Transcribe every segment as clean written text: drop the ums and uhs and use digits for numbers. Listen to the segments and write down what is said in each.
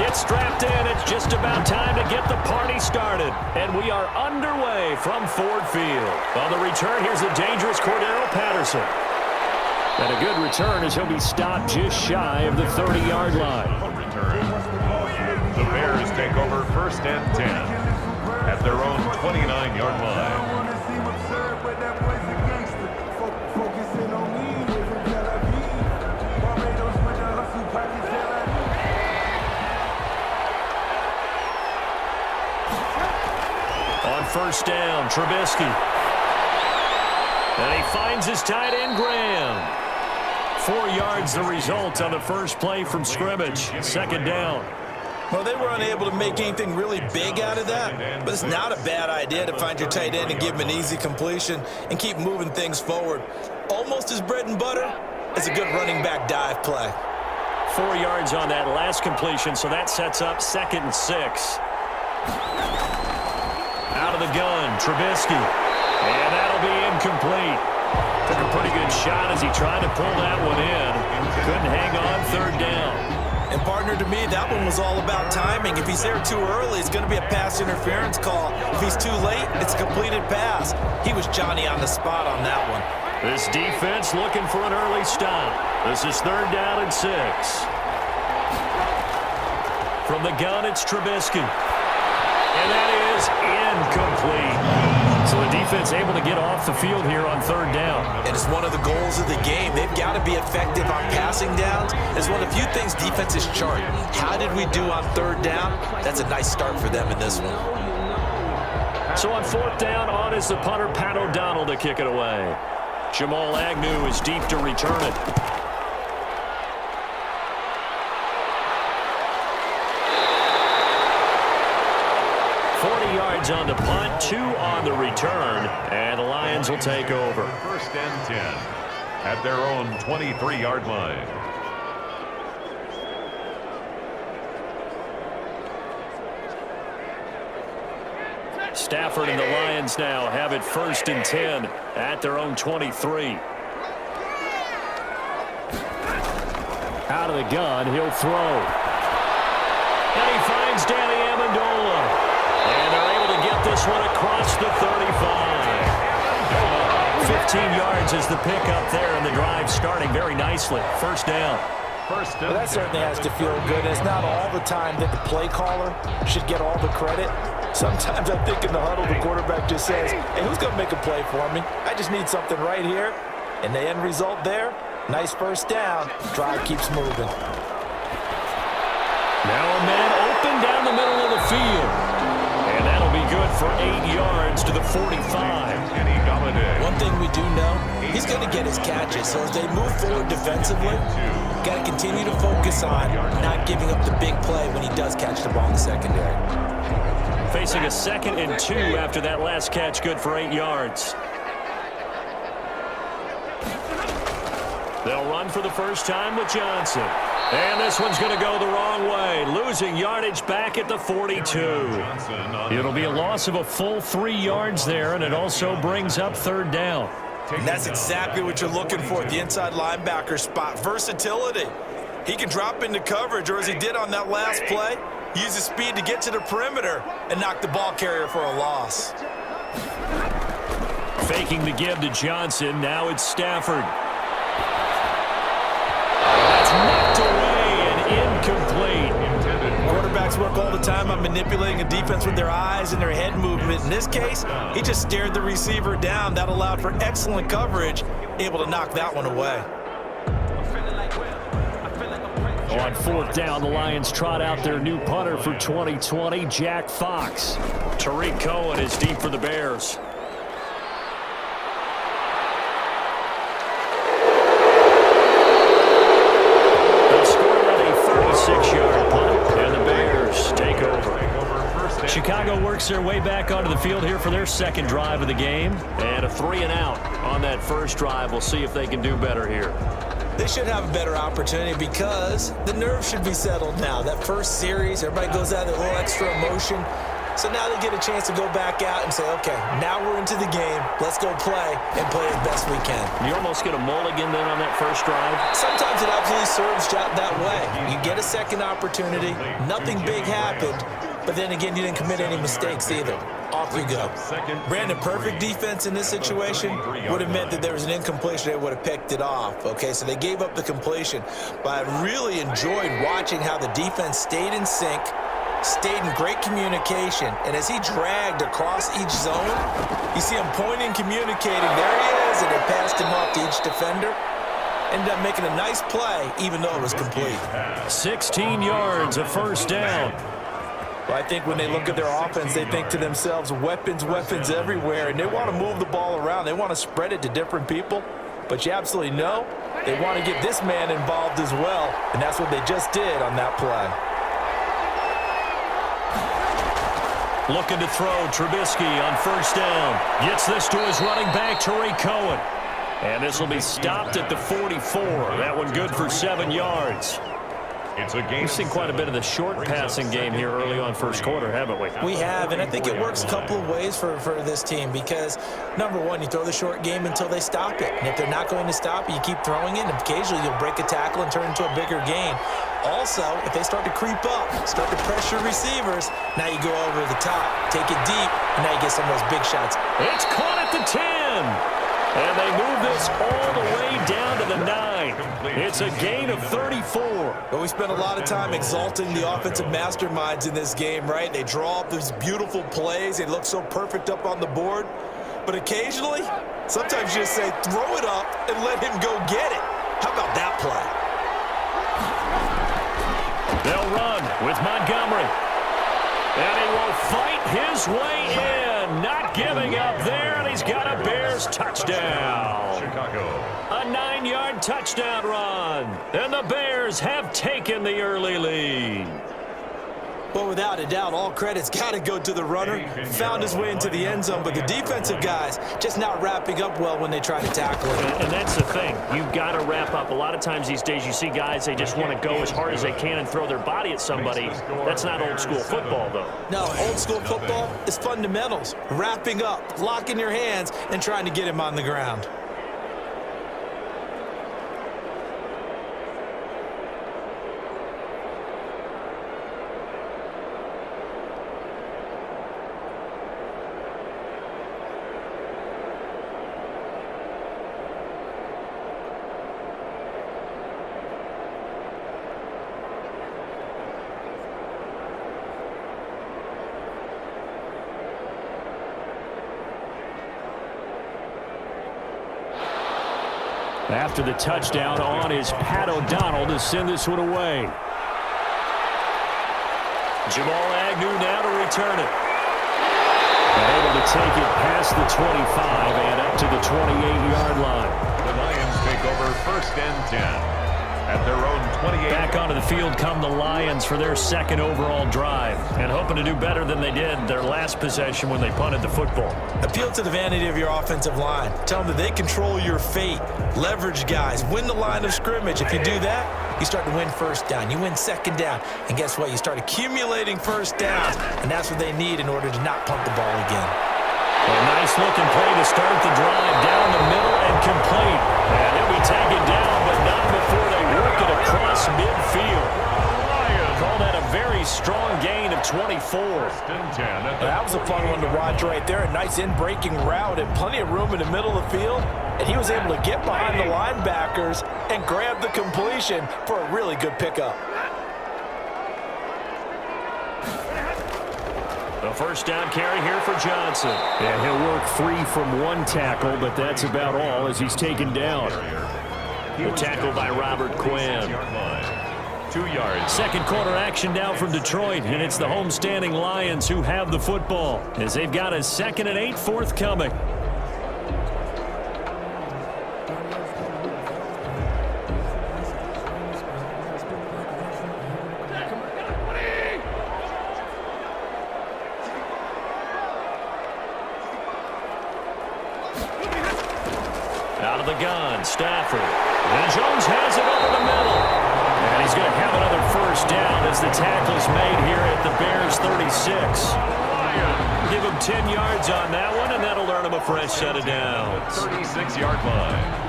Get strapped in. It's just about time to get the party started. And we are underway from Ford Field. On the return, here's the dangerous Cordero Patterson. And a good return as he'll be stopped just shy of the 30-yard line. The Bears take over first and 10 at their own 29-yard line. On first down, Trubisky. And he finds his tight end, Graham. 4 yards the result on the first play from scrimmage. Second down. Well, they were unable to make anything really big out of that, but it's not a bad idea to find your tight end and give him an easy completion and keep moving things forward. Almost his bread and butter is a good running back dive play. 4 yards on that last completion, so that sets up 2nd and 6. Out of the gun, Trubisky. And that'll be incomplete. Took a pretty good shot as he tried to pull that one in. Couldn't hang on, 3rd down. And partner, to me, that one was all about timing. If he's there too early, it's going to be a pass interference call. If he's too late, it's a completed pass. He was Johnny on the spot on that one. This defense looking for an early stop. This is 3rd down and 6. From the gun, it's Trubisky. And that is incomplete. So the defense able to get off the field here on 3rd down. And it's one of the goals of the game. They've got to be effective on passing downs. It's one of the few things defenses chart. How did we do on 3rd down? That's a nice start for them in this one. So on 4th down, on is the punter, Pat O'Donnell, to kick it away. Jamal Agnew is deep to return it. On the punt, 2 on the return, and the Lions will take over. First and 10 at their own 23-yard line. Stafford and the Lions now have it 1st and 10 at their own 23. Out of the gun, he'll throw. And he finds Danny Amendola. And they're able to get this one across the 35. 15 yards is the pickup there, and the drive starting very nicely. 1st down. Well, that certainly has to feel good. It's not all the time that the play caller should get all the credit. Sometimes I think in the huddle, the quarterback just says, hey, who's going to make a play for me? I just need something right here. And the end result there, nice 1st down. Drive keeps moving. Now a man open down the middle of the field. And that'll be good for 8 yards to the 45. One thing we do know, he's going to get his catches. So as they move forward defensively, got to continue to focus on not giving up the big play when he does catch the ball in the secondary. Facing a 2nd and 2 after that last catch, good for 8 yards. They'll run for the first time with Johnson. And this one's going to go the wrong way. Losing yardage back at the 42. It'll be a loss of a full 3 yards there, and it also brings up 3rd down. And that's exactly what you're looking for at the inside linebacker spot. Versatility. He can drop into coverage, or as he did on that last play, use his speed to get to the perimeter and knock the ball carrier for a loss. Faking the give to Johnson. Now it's Stafford. Knocked away and incomplete. Quarterbacks work all the time on manipulating a defense with their eyes and their head movement. In this case, he just stared the receiver down. That allowed for excellent coverage, able to knock that one away. On 4th down, the Lions trot out their new punter for 2020, Jack Fox. Tariq Cohen is deep for the Bears. Chicago works their way back onto the field here for their 2nd drive of the game. And a 3-and-out on that 1st drive. We'll see if they can do better here. They should have a better opportunity because the nerves should be settled now. That first series, everybody goes out with a little extra emotion. So now they get a chance to go back out and say, okay, now we're into the game. Let's go play and play as best we can. You almost get a mulligan then on that first drive. Sometimes it absolutely serves that way. You get a second opportunity. Nothing big happened. But then again, you didn't commit any mistakes either. Off you go. Brandon, perfect defense in this situation would have meant that there was an incompletion. They would have picked it off. Okay, so they gave up the completion. But I really enjoyed watching how the defense stayed in sync, stayed in great communication. And as he dragged across each zone, you see him pointing, communicating. There he is, and they passed him off to each defender. Ended up making a nice play, even though it was complete. 16 yards, a first down. Well, I think when they look at their offense, they think to themselves, weapons, weapons everywhere, and they want to move the ball around. They want to spread it to different people, but you absolutely know they want to get this man involved as well, and that's what they just did on that play. Looking to throw, Trubisky on first down. Gets this to his running back, Tariq Cohen. And this will be stopped at the 44. That one good for 7 yards. We've seen quite a bit of the short passing game here early on first quarter, haven't we? We have, and I think it works a couple of ways for this team because, number one, you throw the short game until they stop it. And if they're not going to stop it, you keep throwing it, and occasionally you'll break a tackle and turn into a bigger gain. Also, if they start to creep up, start to pressure receivers, now you go over the top, take it deep, and now you get some of those big shots. It's caught at the 10. And they move this all the way down to the 9. It's a gain of 34. Well, we spent a lot of time exalting the offensive masterminds in this game, right? They draw up these beautiful plays. They look so perfect up on the board. But occasionally, sometimes you just say, throw it up and let him go get it. How about that play? They'll run with Montgomery. And he will fight his way in. Not giving up there, and he's got a Bears touchdown. Chicago. A 9-yard touchdown run. And the Bears have taken the early lead. Well, without a doubt, all credit's got to go to the runner. Found his way into the end zone, but the defensive guys just not wrapping up well when they try to tackle it. And that's the thing. You've got to wrap up. A lot of times these days you see guys, they just want to go as hard as they can and throw their body at somebody. That's not old school football, though. No, old school football is fundamentals. Wrapping up, locking your hands, and trying to get him on the ground. After the touchdown, on is Pat O'Donnell to send this one away. Jamal Agnew now to return it. And able to take it past the 25 and up to the 28-yard line. The Lions take over first and 10. At their own 28. Back onto the field come the Lions for their second overall drive. And hoping to do better than they did their last possession when they punted the football. Appeal to the vanity of your offensive line. Tell them that they control your fate. Leverage guys. Win the line of scrimmage. If you do that, you start to win first down. You win second down. And guess what? You start accumulating first downs. And that's what they need in order to not punt the ball again. A nice-looking play to start the drive down the middle and complete. And he'll be taken down, but not before they work it across midfield. Call that a very strong gain of 24. That was a fun one to watch right there. A nice in-breaking route and plenty of room in the middle of the field. And he was able to get behind the linebackers and grab the completion for a really good pickup. The first down carry here for Johnson. And he'll work free from one tackle, but that's about all as he's taken down. The tackle by Robert Quinn. 2 yards. Second quarter action now from Detroit, and it's the homestanding Lions who have the football as they've got a 2nd and 8 forthcoming. Out of the gun, Stafford. And Jones has it over the middle. And he's going to have another first down as the tackle is made here at the Bears' 36. Bryant. Give him 10 yards on that one, and that'll earn him a fresh set of downs. 36-yard line.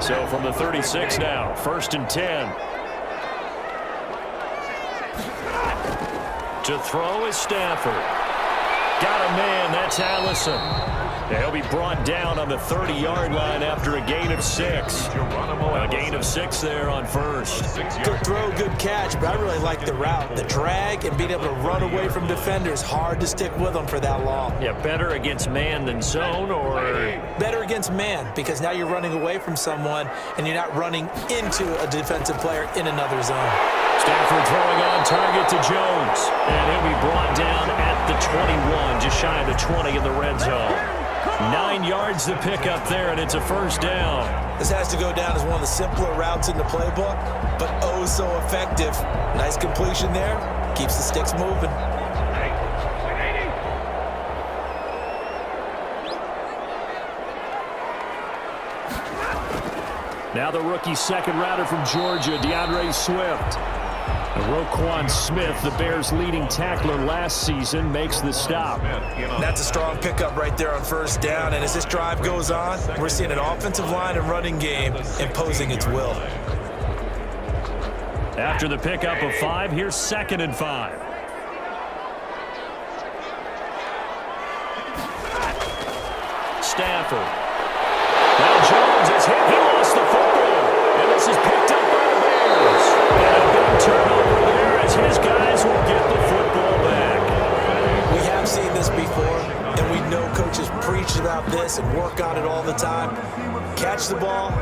So from the 36 now, 1st and 10. To throw is Stafford. Got a man, that's Allison. He'll be brought down on the 30-yard line after a gain of 6. A gain of 6 there on first. Good throw, good catch, but I really like the route. The drag and being able to run away from defenders, hard to stick with them for that long. Yeah, better against man than zone, or? Better against man, because now you're running away from someone and you're not running into a defensive player in another zone. Stafford throwing on target to Jones. And he'll be brought down at the 21, just shy of the 20 in the red zone. 9 yards to pick up there, and it's a first down. This has to go down as one of the simpler routes in the playbook, but oh so effective. Nice completion there. Keeps the sticks moving. Now the rookie second rounder from Georgia, DeAndre Swift. And Roquan Smith, the Bears' leading tackler last season, makes the stop. That's a strong pickup right there on first down. And as this drive goes on, we're seeing an offensive line and running game imposing its will. After the pickup of 5, here's 2nd and 5. Stafford. Now Jones is hit. He lost the football. And this is picked up by the Bears. And a big turnover there as his guys will get the football back. We have seen this before, and we know coaches preach about this and work on it all the time. Catch the ball.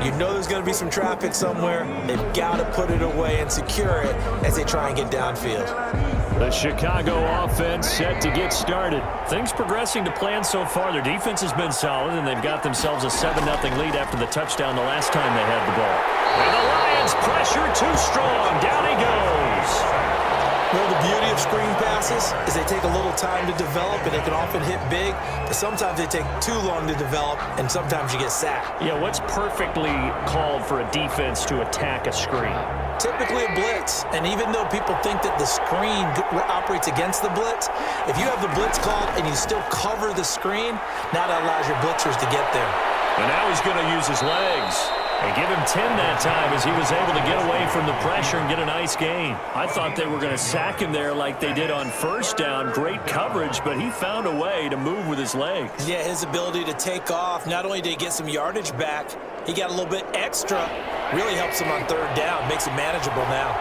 You know there's going to be some traffic somewhere. They've got to put it away and secure it as they try and get downfield. The Chicago offense set to get started. Things progressing to plan so far. Their defense has been solid, and they've got themselves a 7-0 lead after the touchdown the last time they had the ball. And the Lions pressure too strong. Down he goes. Well, the beauty of screen passes is they take a little time to develop, and they can often hit big, but sometimes they take too long to develop, and sometimes you get sacked. Yeah, what's perfectly called for a defense to attack a screen? Typically a blitz, and even though people think that the screen operates against the blitz, if you have the blitz called and you still cover the screen, now that allows your blitzers to get there. And now he's going to use his legs. And give him 10 that time as he was able to get away from the pressure and get a nice gain. I thought they were going to sack him there like they did on first down. Great coverage, but he found a way to move with his legs. Yeah, his ability to take off, not only did he get some yardage back, he got a little bit extra. Really helps him on third down, makes it manageable now.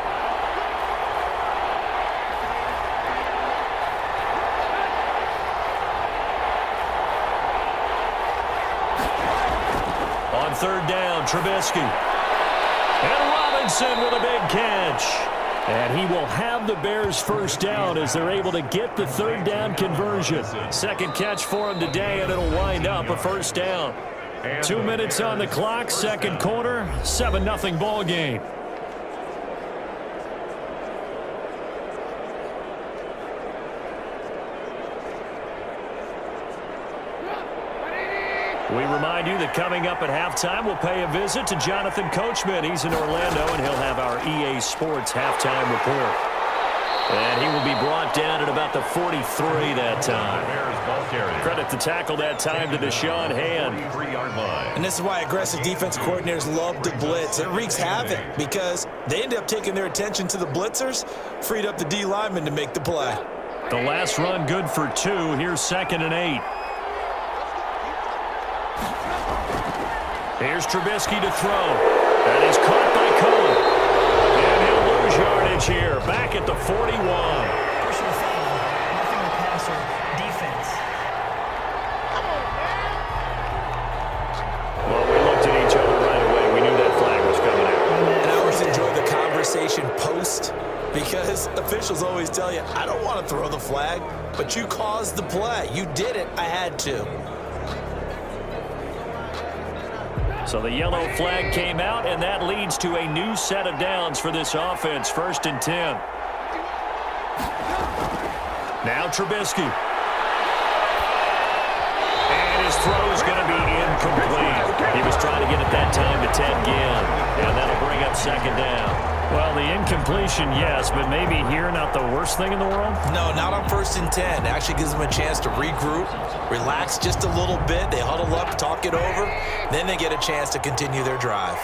On third down, Trubisky. And Robinson with a big catch. And he will have the Bears first down as they're able to get the third down conversion. Second catch for him today, and it'll wind up a first down. 2 minutes on the clock, second quarter, 7-0 ball game. We remind you that coming up at halftime, we'll pay a visit to Jonathan Coachman. He's in Orlando, and he'll have our EA Sports halftime report. And he will be brought down at about the 43 that time. Credit the tackle that time to Deshaun Hand. And this is why aggressive defense coordinators love to blitz. It wreaks havoc because they end up taking their attention to the blitzers, freed up the D lineman to make the play. The last run good for 2. Here's 2nd and 8. Here's Trubisky to throw. That is caught by Cohen. And he'll lose yardage here. Back at the 41. Personal foul, nothing to passer, defense. Well, we looked at each other right away. We knew that flag was coming out. And I always enjoy the conversation post because officials always tell you, I don't want to throw the flag, but you caused the play. You did it. I had to. So the yellow flag came out, and that leads to a new set of downs for this offense. 1st and 10. Now Trubisky. And his throw is going to be incomplete. He was trying to get it that time to Ted Ginn, and that'll bring up 2nd down. Well, the incompletion, yes, but maybe here not the worst thing in the world? No, not on 1st and 10. Actually gives them a chance to regroup, relax just a little bit. They huddle up, talk it over. Then they get a chance to continue their drive.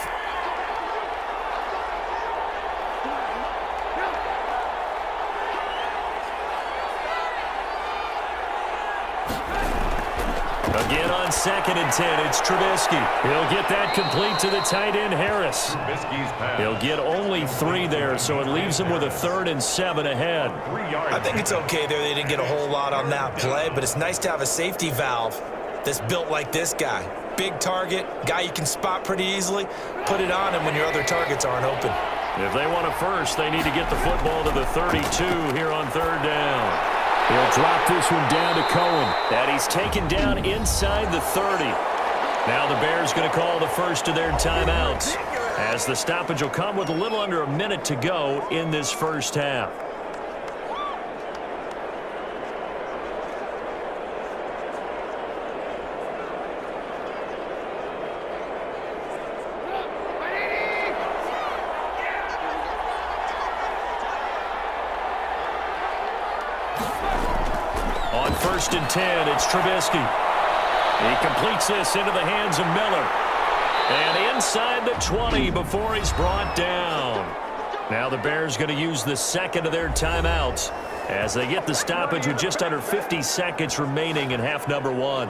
Again on 2nd and 10, it's Trubisky. He'll get that complete to the tight end, Harris. Trubisky's pass. He'll get only 3 there, so it leaves him with a 3rd and 7 ahead. 3 yards. I think it's okay there. They didn't get a whole lot on that play, but it's nice to have a safety valve that's built like this guy. Big target, guy you can spot pretty easily. Put it on him when your other targets aren't open. If they want a first, they need to get the football to the 32 here on 3rd down. He'll drop this one down to Cohen. And he's taken down inside the 30. Now the Bears going to call the first of their timeouts, as the stoppage will come with a little under a minute to go in this first half. On 1st and 10, it's Trubisky. He completes this into the hands of Miller. And inside the 20 before he's brought down. Now the Bears going to use the second of their timeouts as they get the stoppage with just under 50 seconds remaining in half number 1.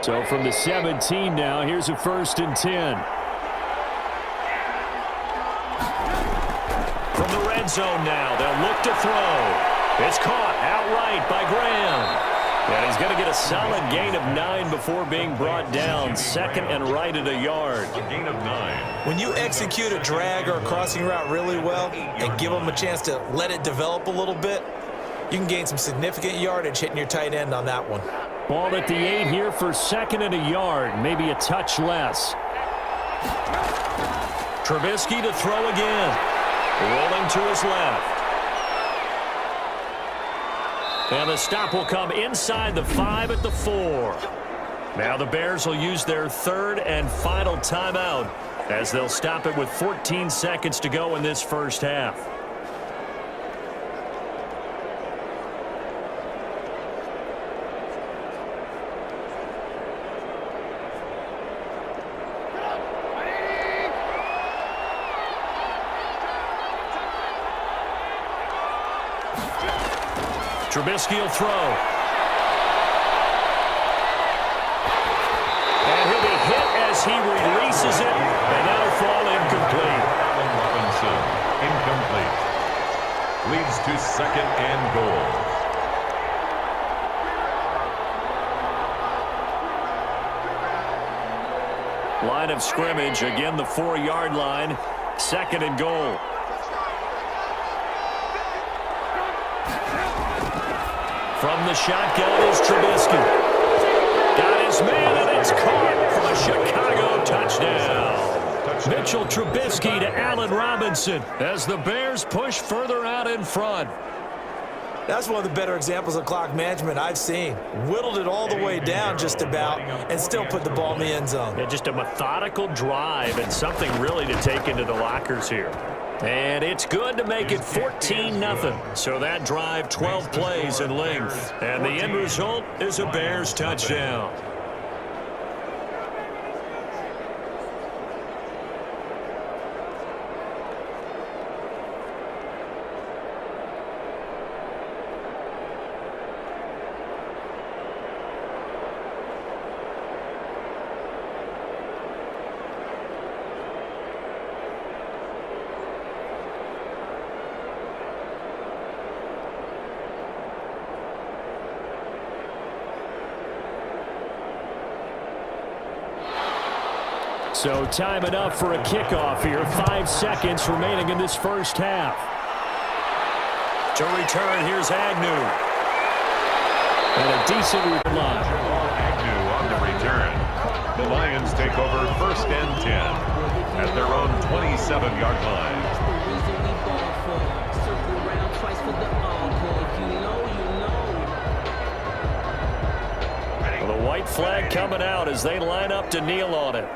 So from the 17 now, here's a 1st and 10. From the red zone now, they'll look to throw. It's caught outright by Graham. And he's going to get a solid gain of 9 before being brought down. 2nd and right at a yard. A gain of 9. When you execute a drag or a crossing route really well and give them a chance to let it develop a little bit, you can gain some significant yardage hitting your tight end on that one. Ball at the 8 here for 2nd and a yard, maybe a touch less. Trubisky to throw again. Rolling to his left. And the stop will come inside the 5 at the 4. Now the Bears will use their 3rd and final timeout as they'll stop it with 14 seconds to go in this first half. Trubisky will throw. And he'll be hit as he releases it, and that'll fall incomplete. Robinson, incomplete. Leads to 2nd and goal. Line of scrimmage, again the 4-yard line, 2nd and goal. From the shotgun is Trubisky. Got his man, and it's caught for a Chicago touchdown. Mitchell Trubisky to Allen Robinson as the Bears push further out in front. That's one of the better examples of clock management I've seen. Whittled it all the way down just about and still put the ball in the end zone. Yeah, just a methodical drive and something really to take into the lockers here. And it's good to make it 14-0. So that drive, 12 plays in length. And the end result is a Bears touchdown. So time enough for a kickoff here. 5 seconds remaining in this first half. To return, here's Agnew. And a decent line. Agnew on the return. The Lions take over 1st and 10 at their own 27-yard line. White flag coming out as they line up to kneel on it.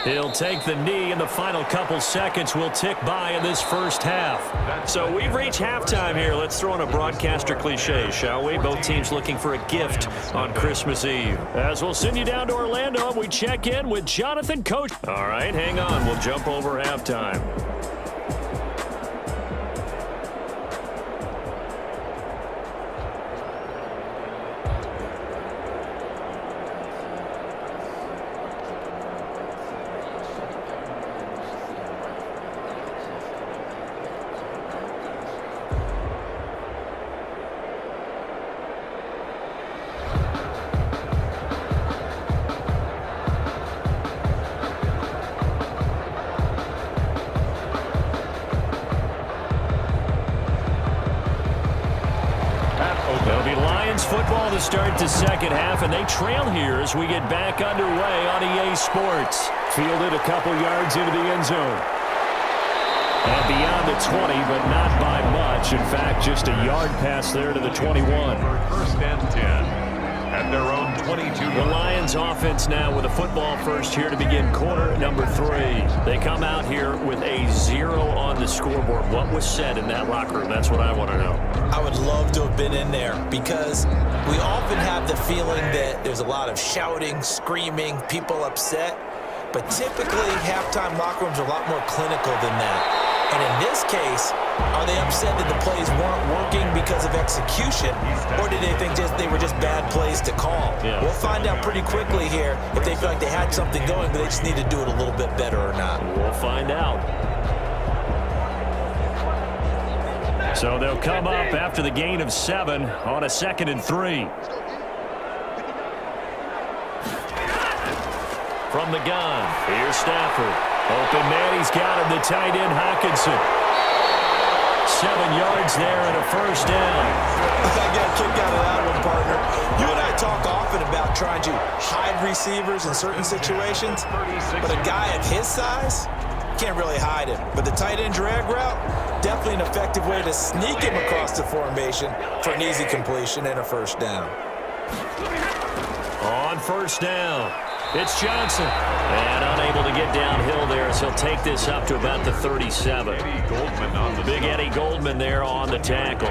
He'll take the knee, and the final couple seconds will tick by in this first half. So we've reached halftime here. Let's throw in a broadcaster cliche, shall we? Both teams looking for a gift on Christmas Eve. As we'll send you down to Orlando, we check in with Jonathan Coach. All right, hang on. We'll jump over halftime. There'll be Lions football to start the second half, and they trail here as we get back underway on EA Sports. Fielded a couple yards into the end zone. And beyond the 20, but not by much. In fact, just a yard pass there to the 21. First and 10 at their own 22. The Lions offense now with a football first here to begin quarter number 3. They come out here with a 0 on the scoreboard. What was said in that locker room? That's what I want to know. I would love to have been in there because we often have the feeling that there's a lot of shouting, screaming, people upset. But typically, halftime locker rooms are a lot more clinical than that. And in this case, are they upset that the plays weren't working because of execution, or did they think they were just bad plays to call? Yeah. We'll find out pretty quickly here if they feel like they had something going, but they just need to do it a little bit better or not. We'll find out. So they'll come up after the gain of 7 on a 2nd and 3. From the gun, here's Stafford. Open man, he's got him, the tight end Hockenson. 7 yards there and a first down. I got a kick out of that one, partner. You and I talk often about trying to hide receivers in certain situations, but a guy of his size can't really hide him. But the tight end drag route, definitely an effective way to sneak him across the formation for an easy completion and a first down. On first down, it's Johnson. And unable to get downhill there as he'll take this up to about the 37. Big Eddie Goldman there on the tackle.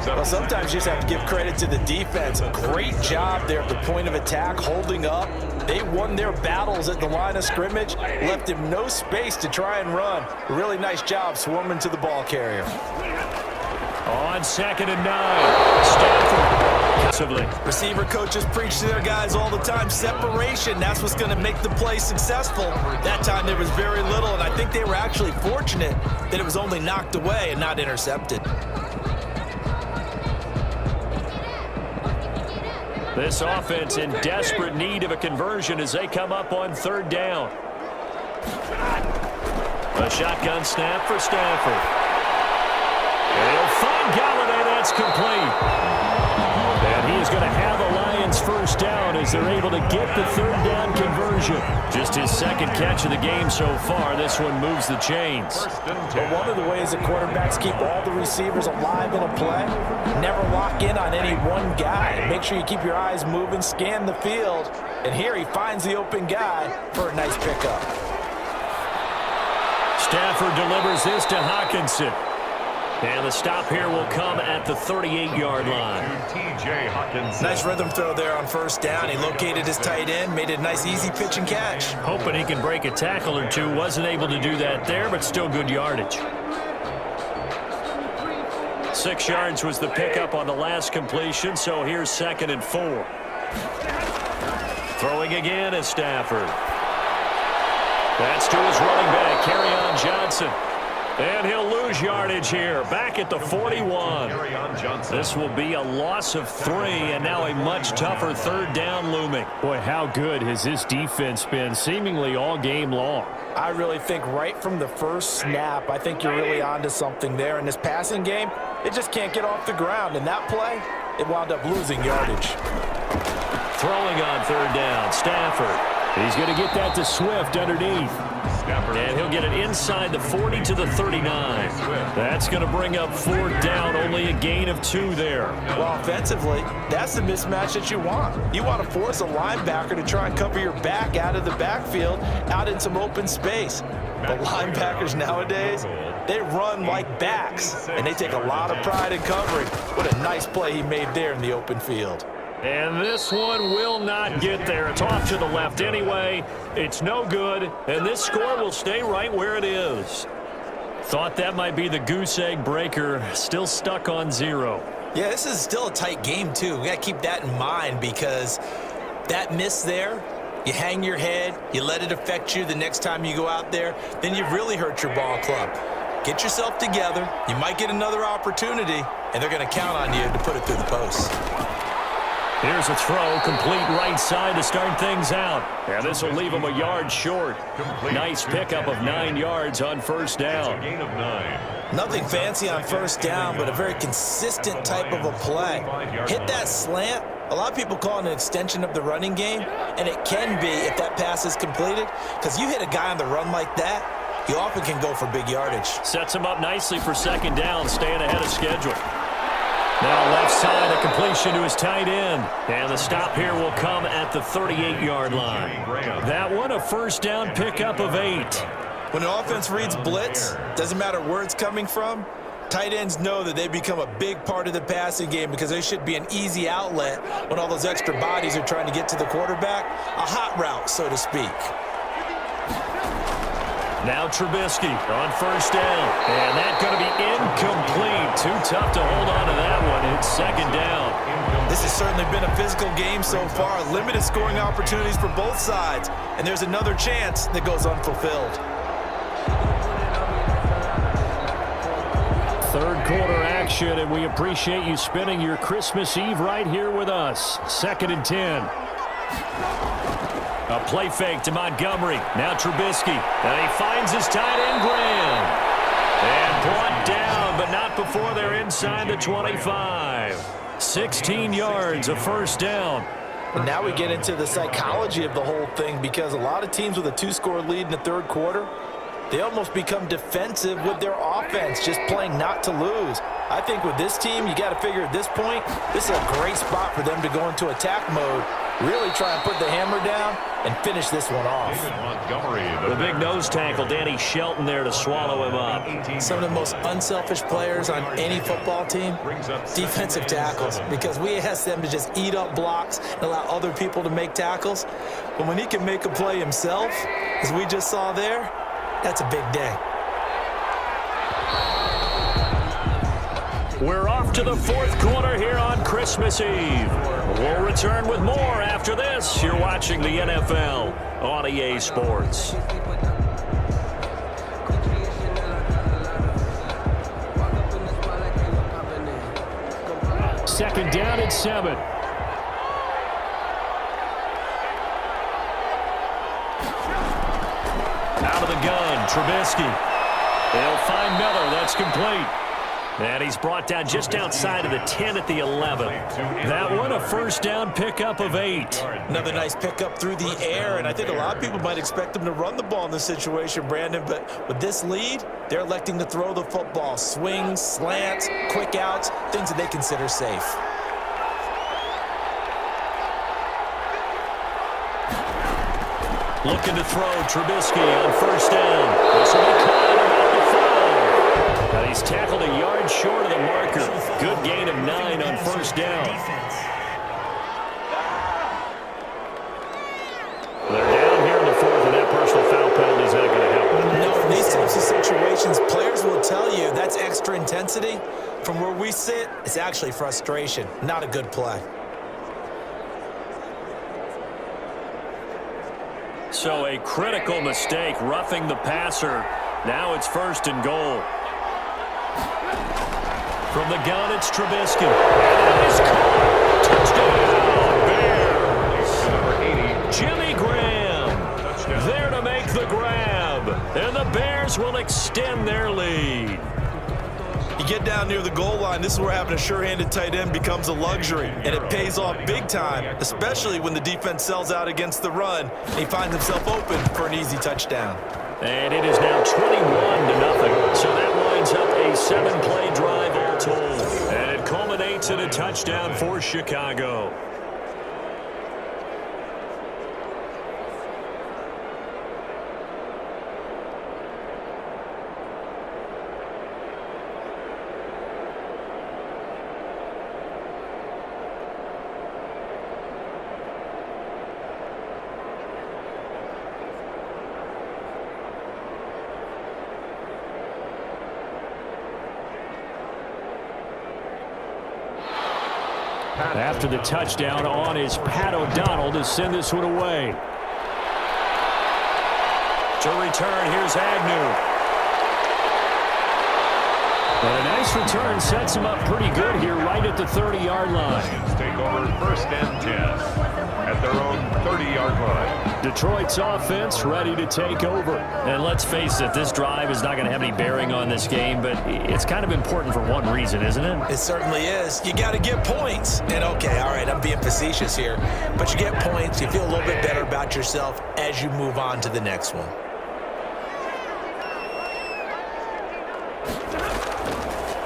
Well, sometimes you just have to give credit to the defense. Great job there at the point of attack, holding up. They won their battles at the line of scrimmage, left him no space to try and run. Really nice job swarming to the ball carrier. On 2nd and 9, Stafford. Receiver coaches preach to their guys all the time. Separation, that's what's going to make the play successful. That time there was very little, and I think they were actually fortunate that it was only knocked away and not intercepted. This offense in desperate need of a conversion as they come up on 3rd down. A shotgun snap for Stafford. They'll find Galladay, that's complete. And he is going to have a Lions first down as they're able to get the 3rd down conversion. Just his 2nd catch of the game so far. This one moves the chains. But one of the ways that quarterbacks keep all the receivers alive in a play, never lock in on any one guy. Make sure you keep your eyes moving, scan the field. And here he finds the open guy for a nice pickup. Stafford delivers this to Hockenson. And the stop here will come at the 38-yard line. T.J. Hockenson. Nice rhythm throw there on first down. He located his tight end, made it a nice, easy pitch and catch. Hoping he can break a tackle or two. Wasn't able to do that there, but still good yardage. 6 yards was the pickup on the last completion, so here's 2nd and 4. Throwing again is Stafford. That's to his running back, Kerryon Johnson. And he'll lose yardage here, back at the 41. This will be a loss of 3, and now a much tougher 3rd down looming. Boy, how good has this defense been seemingly all game long? I really think right from the first snap, I think you're really onto something there. In this passing game, it just can't get off the ground. In that play, it wound up losing yardage. Throwing on 3rd down, Stafford. He's going to get that to Swift underneath. And he'll get it inside the 40 to the 39. That's going to bring up 4th down, only a gain of 2 there. Well, offensively, that's the mismatch that you want. You want to force a linebacker to try and cover your back out of the backfield, out in some open space. The linebackers nowadays, they run like backs, and they take a lot of pride in covering. What a nice play he made there in the open field. And this one will not get there. It's off to the left anyway. It's no good, and this score will stay right where it is. Thought that might be the goose egg breaker. Still stuck on 0. Yeah, this is still a tight game, too. We got to keep that in mind because that miss there, you hang your head, you let it affect you the next time you go out there, then you've really hurt your ball club. Get yourself together. You might get another opportunity, and they're going to count on you to put it through the post. Here's a throw, complete right side to start things out. And this will leave him a yard short. Nice pickup of 9 yards on 1st down. Gain of 9. Nothing fancy on 1st down, but a very consistent type of a play. Hit that slant. A lot of people call it an extension of the running game, and it can be if that pass is completed, because you hit a guy on the run like that, you often can go for big yardage. Sets him up nicely for 2nd down, staying ahead of schedule. Now left side, a completion to his tight end. And the stop here will come at the 38-yard line. That one, a 1st down pickup of 8. When an offense reads blitz, doesn't matter where it's coming from, tight ends know that they become a big part of the passing game because they should be an easy outlet when all those extra bodies are trying to get to the quarterback. A hot route, so to speak. Now Trubisky on 1st down. And that's going to be incomplete. Too tough to hold on to that one. It's 2nd down. This has certainly been a physical game so far. Limited scoring opportunities for both sides. And there's another chance that goes unfulfilled. 3rd quarter action, and we appreciate you spending your Christmas Eve right here with us. 2nd and 10. A play fake to Montgomery. Now Trubisky. And he finds his tight end, Graham. And brought down, but not before they're inside the 25. 16 yards, a 1st down. And now we get into the psychology of the whole thing because a lot of teams with a 2-score lead in the 3rd quarter, they almost become defensive with their offense, just playing not to lose. I think with this team, you got to figure at this point, this is a great spot for them to go into attack mode, really try and put the hammer down and finish this one off. The big nose tackle, Danny Shelton there to swallow him up. Some of the most unselfish players on any football team, defensive tackles, because we ask them to just eat up blocks and allow other people to make tackles. But when he can make a play himself, as we just saw there, that's a big day. We're off to the 4th quarter here on Christmas Eve. We'll return with more after this. You're watching the NFL on EA Sports. 2nd down and 7. Out of the gun, Trubisky. They'll find Miller. That's complete. And he's brought down just outside of the 10 at the 11. That one, a 1st down pickup of 8. Another nice pickup through the air, and I think a lot of people might expect him to run the ball in this situation, Brandon, but with this lead, they're electing to throw the football. Swings, slants, quick outs, things that they consider safe. Looking to throw, Trubisky on 1st down. This will be caught about the 5. Now he's tackled a yard short of the marker. Good gain of 9 on 1st down. They're down here in the 4th, and that personal foul penalty is not going to help. No, in these types of situations, players will tell you that's extra intensity. From where we sit, it's actually frustration, not a good play. So a critical mistake, roughing the passer. Now it's 1st and goal. From the gun, it's Trubisky. And it is caught. Touchdown, Bears. Jimmy Graham there to make the grab. And the Bears will extend their lead. You get down near the goal line, this is where having a sure-handed tight end becomes a luxury, and it pays off big time, especially when the defense sells out against the run, and he finds himself open for an easy touchdown. And it is now 21-0, so that lines up A 7-play drive all told. And it culminates in a touchdown for Chicago. After the touchdown on is Pat O'Donnell to send this one away. To return, here's Agnew. But a nice return sets him up pretty good here right at the 30-yard line. Lions take over 1st and 10 at their own 30-yard line. Detroit's offense ready to take over. And let's face it, this drive is not going to have any bearing on this game, but it's kind of important for one reason, isn't it? It certainly is. You got to get points. And okay, all right, I'm being facetious here, but you get points, you feel a little bit better about yourself as you move on to the next one.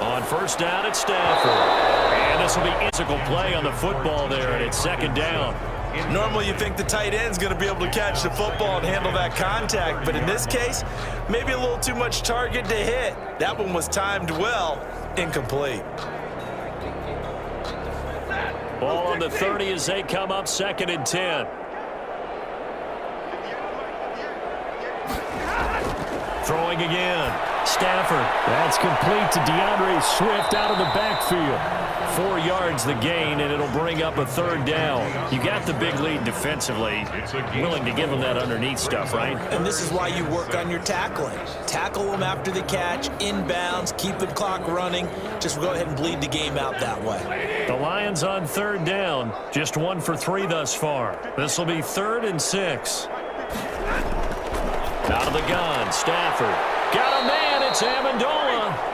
On 1st down, it's Stafford. And this will be physical play on the football there, and it's 2nd down. Normally you think the tight end's going to be able to catch the football and handle that contact, but in this case, maybe a little too much target to hit. That one was timed well, incomplete. Ball on the 30 as they come up 2nd and 10. Throwing again. Stafford. That's complete to DeAndre Swift out of the backfield. 4 yards the gain, and it'll bring up a 3rd down. You got the big lead defensively. Willing to give them that underneath stuff, right? And this is why you work on your tackling. Tackle them after the catch, inbounds, keep the clock running. Just go ahead and bleed the game out that way. The Lions on 3rd down. Just 1 for 3 thus far. This will be 3rd and 6. Out of the gun, Stafford. Got a man, it's Amendola.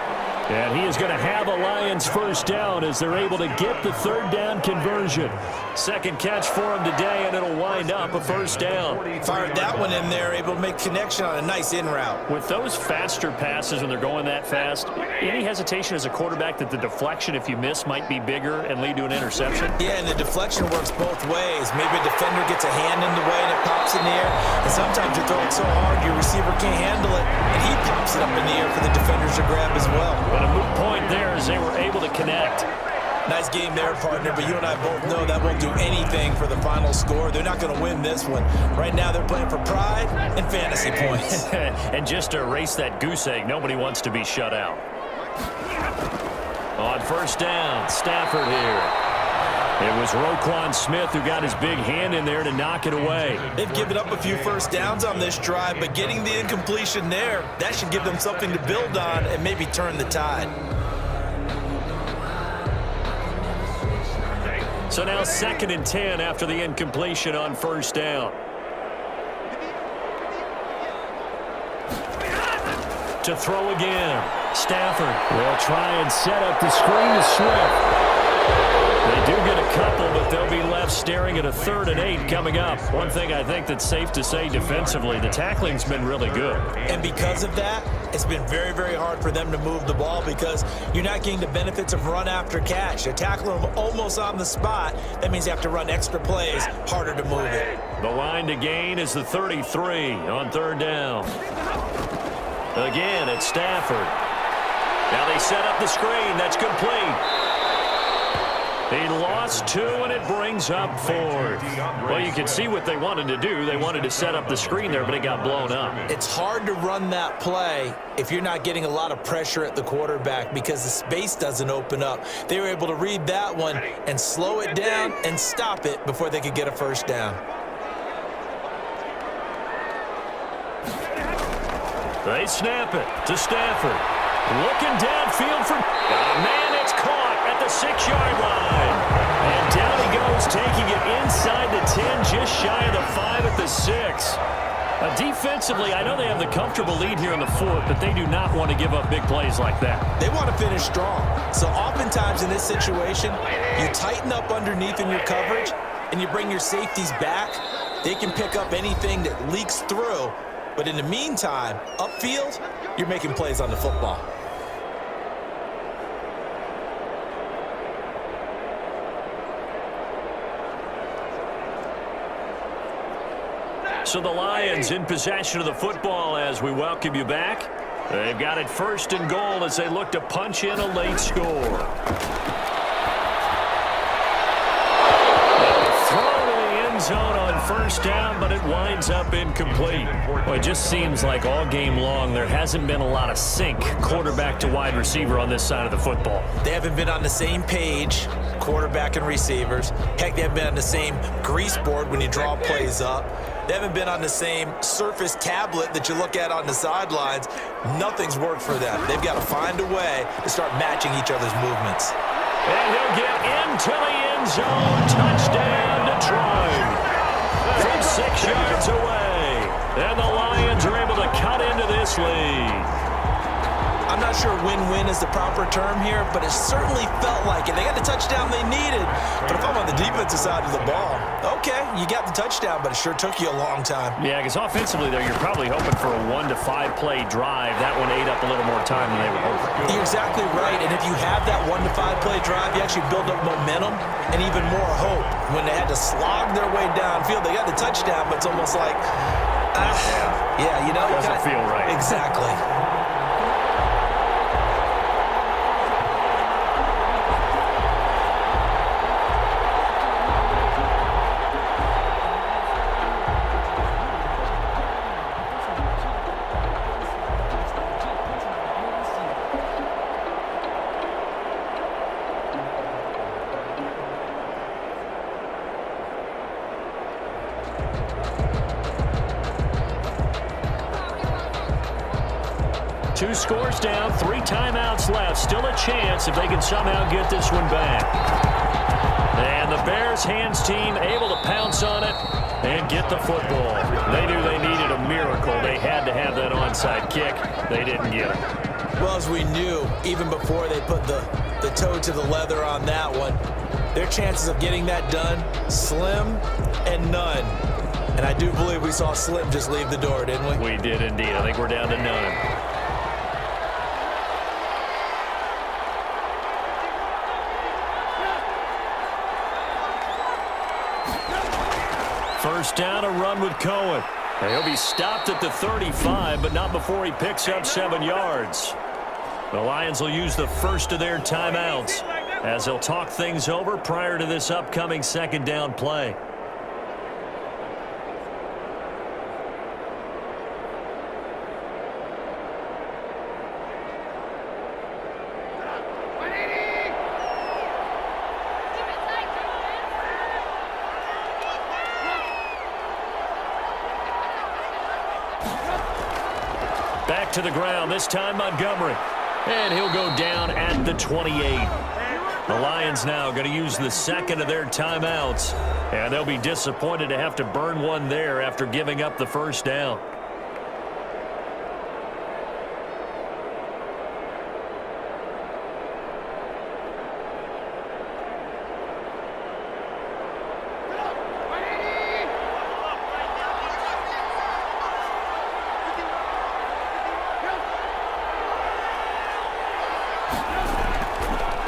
And he is going to have a Lions 1st down as they're able to get the 3rd down conversion. 2nd catch for him today, and it'll wind up a 1st down. Fired that one in there, able to make connection on a nice in route. With those faster passes when they're going that fast, any hesitation as a quarterback that the deflection, if you miss, might be bigger and lead to an interception? Yeah, and the deflection works both ways. Maybe a defender gets a hand in the way and it pops in the air, and sometimes you throw it so hard your receiver can't handle it, and he pops it up in the air for the defenders to grab as well. But a moot point there as they were able to connect. Nice game there, partner, but you and I both know that won't do anything for the final score. They're not going to win this one. Right now they're playing for pride and fantasy points. And just to erase that goose egg, nobody wants to be shut out. On 1st down, Stafford here. It was Roquan Smith who got his big hand in there to knock it away. They've given up a few 1st downs on this drive, but getting the incompletion there, that should give them something to build on and maybe turn the tide. So now 2nd and 10 after the incompletion on 1st down. To throw again. Stafford will try and set up the screen to Swift. They do get a couple, but they'll be left staring at a 3rd and 8 coming up. One thing I think that's safe to say defensively, the tackling's been really good. And because of that, it's been very, very hard for them to move the ball because you're not getting the benefits of run after catch. They're tackling them almost on the spot. That means you have to run extra plays, harder to move it. The line to gain is the 33 on 3rd down. Again, it's Stafford. Now they set up the screen. That's complete. He lost 2, and it brings up 4th. Well, you can see what they wanted to do. They wanted to set up the screen there, but it got blown up. It's hard to run that play if you're not getting a lot of pressure at the quarterback because the space doesn't open up. They were able to read that one and slow it down and stop it before they could get a 1st down. They snap it to Stafford. Looking downfield for... man, it's caught at the 6-yard line. And down he goes, taking it inside the 10, just shy of the 5 at the 6. Defensively, I know they have the comfortable lead here in the 4th, but they do not want to give up big plays like that. They want to finish strong. So oftentimes in this situation, you tighten up underneath in your coverage, and you bring your safeties back. They can pick up anything that leaks through. But in the meantime, upfield, you're making plays on the football. So the Lions in possession of the football as we welcome you back. They've got it 1st and goal as they look to punch in a late score. Zone on 1st down, but it winds up incomplete. Well, it just seems like all game long there hasn't been a lot of sync quarterback to wide receiver on this side of the football. They haven't been on the same page, quarterback and receivers. Heck, they haven't been on the same grease board when you draw plays up. They haven't been on the same Surface tablet that you look at on the sidelines. Nothing's worked for them. They've got to find a way to start matching each other's movements. And he'll get into the end zone. Touchdown, Detroit. From 6 yards away. And the Lions are able to cut into this lead. I'm not sure win-win is the proper term here, but it certainly felt like it. They got the touchdown they needed. But if I'm on the defensive side of the ball, okay, you got the touchdown, but it sure took you a long time. Yeah, because offensively there, you're probably hoping for a 1 to 5 play drive. That one ate up a little more time than they were hoping. You're exactly right, and if you have that 1 to 5 play drive, you actually build up momentum and even more hope. When they had to slog their way downfield, they got the touchdown, but it's almost like, yeah, you know. Doesn't feel right. Exactly. Two scores down, 3 timeouts left. Still a chance if they can somehow get this one back. And the Bears hands team able to pounce on it and get the football. They knew they needed a miracle. They had to have that onside kick. They didn't get it. Well, as we knew, even before they put the toe to the leather on that one, their chances of getting that done, slim and none. And I do believe we saw Slim just leave the door, didn't we? We did indeed. I think we're down to none. First down, a run with Cohen. And he'll be stopped at the 35, but not before he picks up 7 yards. The Lions will use the first of their timeouts as they'll talk things over prior to this upcoming 2nd down play. Back to the ground, this time Montgomery. And he'll go down at the 28. The Lions now going to use the second of their timeouts. And they'll be disappointed to have to burn one there after giving up the first down.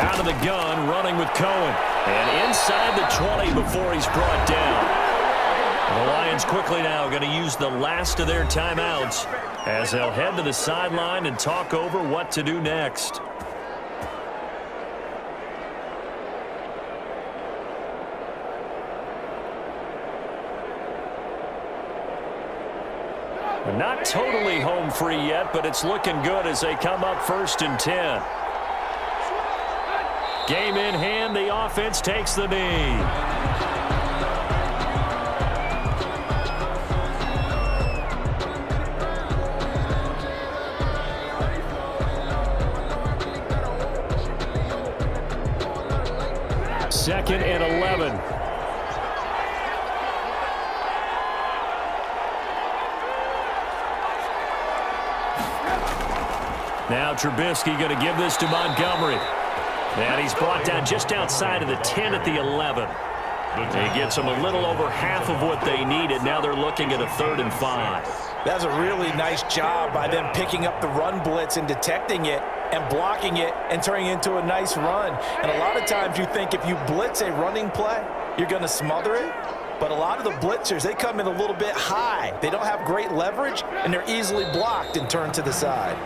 Out of the gun, running with Cohen. And inside the 20 before he's brought down. The Lions quickly now going to use the last of their timeouts as they'll head to the sideline and talk over what to do next. Not totally home free yet, but it's looking good as they come up 1st and 10. Game in hand, the offense takes the knee. Second and 11. Now Trubisky going to give this to Montgomery. And he's brought down just outside of the 10 at the 11. He gets them a little over half of what they needed. Now they're looking at a 3rd and 5. That's a really nice job by them picking up the run blitz and detecting it and blocking it and turning it into a nice run. And a lot of times you think if you blitz a running play, you're going to smother it. But a lot of the blitzers, they come in a little bit high. They don't have great leverage, and they're easily blocked and turned to the side.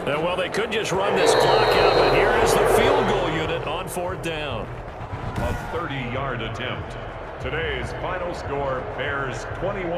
Well, they could just run this clock out, but here is the field goal unit on 4th down. A 30-yard attempt. Today's final score, Bears 21.